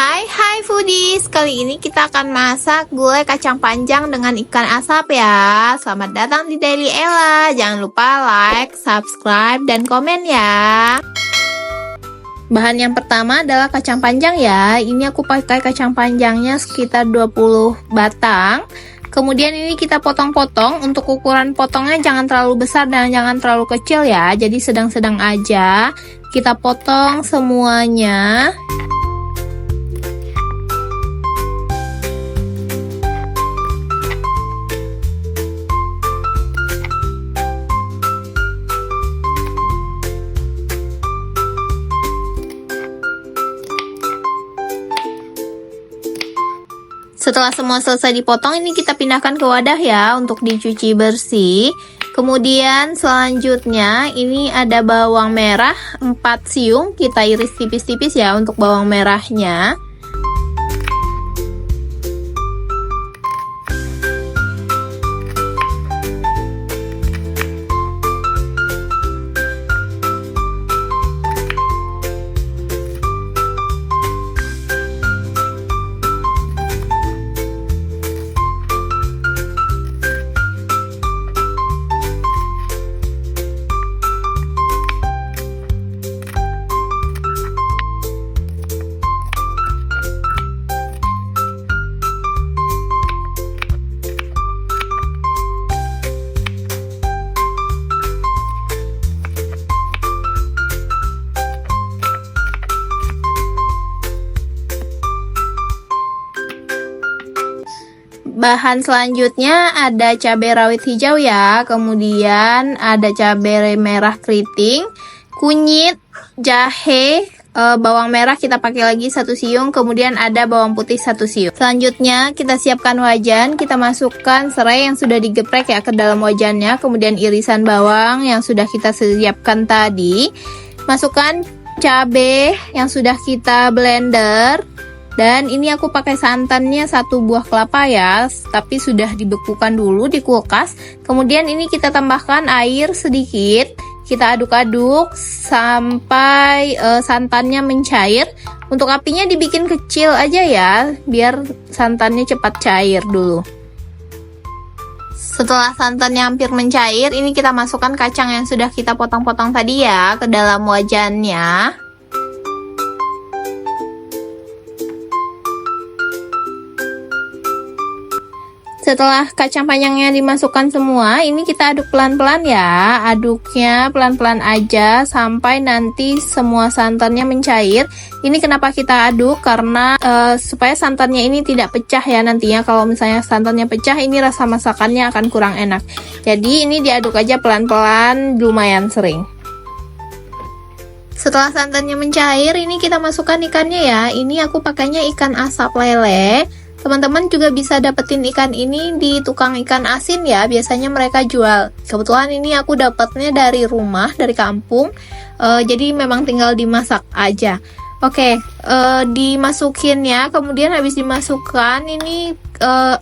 Hai foodies, kali ini kita akan masak gulai kacang panjang dengan ikan asap ya. Selamat datang di Daily Ella. Jangan lupa like, subscribe, dan komen ya. Bahan yang pertama adalah kacang panjang ya. Ini aku pakai kacang panjangnya sekitar 20 batang. Kemudian ini kita potong-potong. Untuk ukuran potongnya jangan terlalu besar dan jangan terlalu kecil ya. Jadi sedang-sedang aja. Kita potong semuanya. Setelah semua selesai dipotong, ini kita pindahkan ke wadah ya untuk dicuci bersih. Kemudian selanjutnya ini ada bawang merah 4 siung, kita iris tipis-tipis ya untuk bawang merahnya. Bahan selanjutnya ada cabai rawit hijau ya, kemudian ada cabai merah keriting, kunyit, jahe, bawang merah kita pakai lagi 1 siung, kemudian ada bawang putih 1 siung. Selanjutnya kita siapkan wajan, kita masukkan serai yang sudah digeprek ya ke dalam wajannya, kemudian irisan bawang yang sudah kita siapkan tadi, masukkan cabai yang sudah kita blender. Dan ini aku pakai santannya 1 buah kelapa ya, tapi sudah dibekukan dulu di kulkas. Kemudian ini kita tambahkan air sedikit, kita aduk-aduk sampai santannya mencair. Untuk apinya dibikin kecil aja ya, biar santannya cepat cair dulu. Setelah santannya hampir mencair, ini kita masukkan kacang yang sudah kita potong-potong tadi ya ke dalam wajannya. Setelah kacang panjangnya dimasukkan semua, ini kita aduk pelan-pelan ya. Aduknya pelan-pelan aja sampai nanti semua santannya mencair. Ini kenapa kita aduk? Karena supaya santannya ini tidak pecah ya nantinya. Kalau misalnya santannya pecah, ini rasa masakannya akan kurang enak. Jadi ini diaduk aja pelan-pelan, lumayan sering. Setelah santannya mencair, ini kita masukkan ikannya ya. Ini aku pakainya ikan asap lele. Teman-teman juga bisa dapetin ikan ini di tukang ikan asin ya, biasanya mereka jual. Kebetulan ini aku dapatnya dari rumah, dari kampung, jadi memang tinggal dimasak aja. Oke, dimasukin ya, kemudian habis dimasukkan ini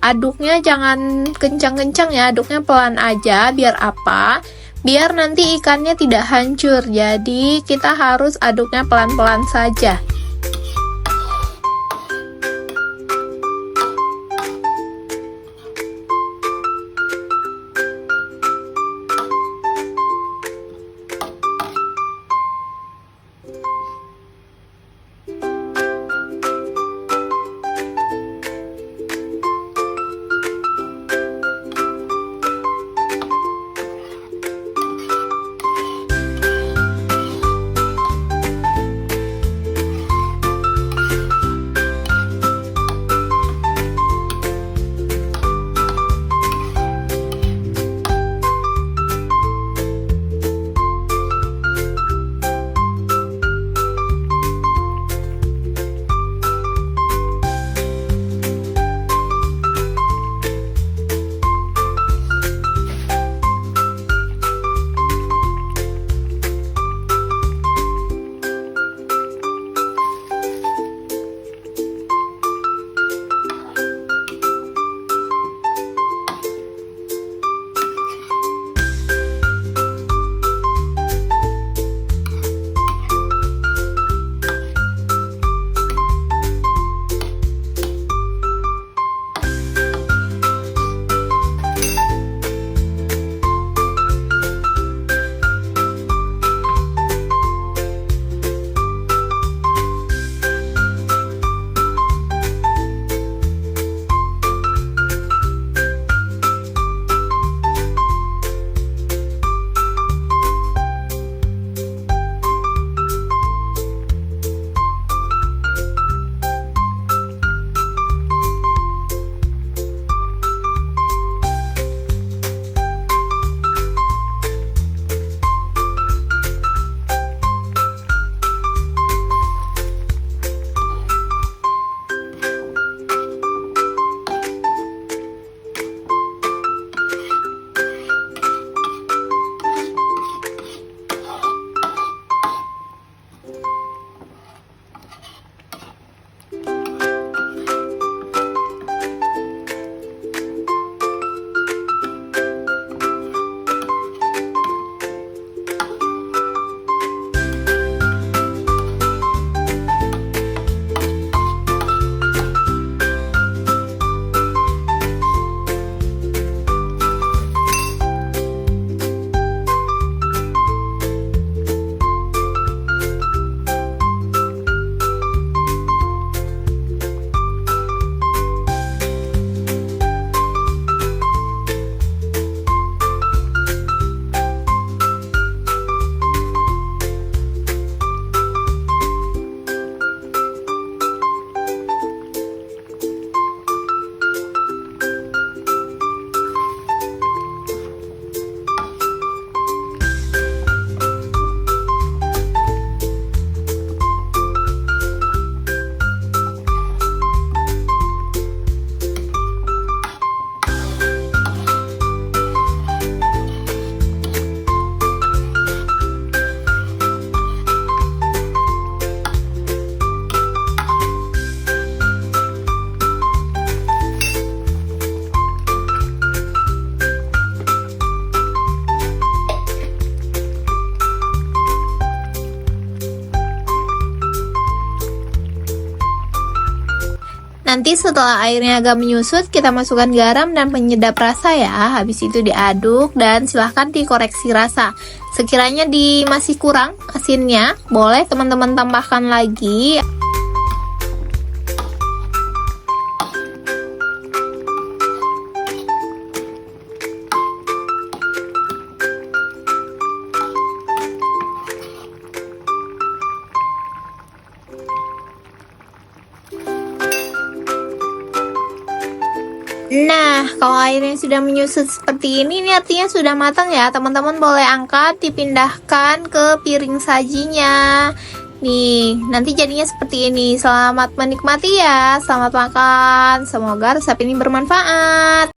aduknya jangan kencang-kencang ya, aduknya pelan aja, biar apa? Biar nanti ikannya tidak hancur, jadi kita harus aduknya pelan-pelan saja. Nanti setelah airnya agak menyusut, kita masukkan garam dan penyedap rasa ya. Habis itu diaduk dan silahkan dikoreksi rasa. Sekiranya masih kurang asinnya, boleh teman-teman tambahkan lagi. Nah, kalau airnya sudah menyusut seperti ini artinya sudah matang ya. Teman-teman boleh angkat, dipindahkan ke piring sajinya. Nih, nanti jadinya seperti ini. Selamat menikmati ya, selamat makan. Semoga resep ini bermanfaat.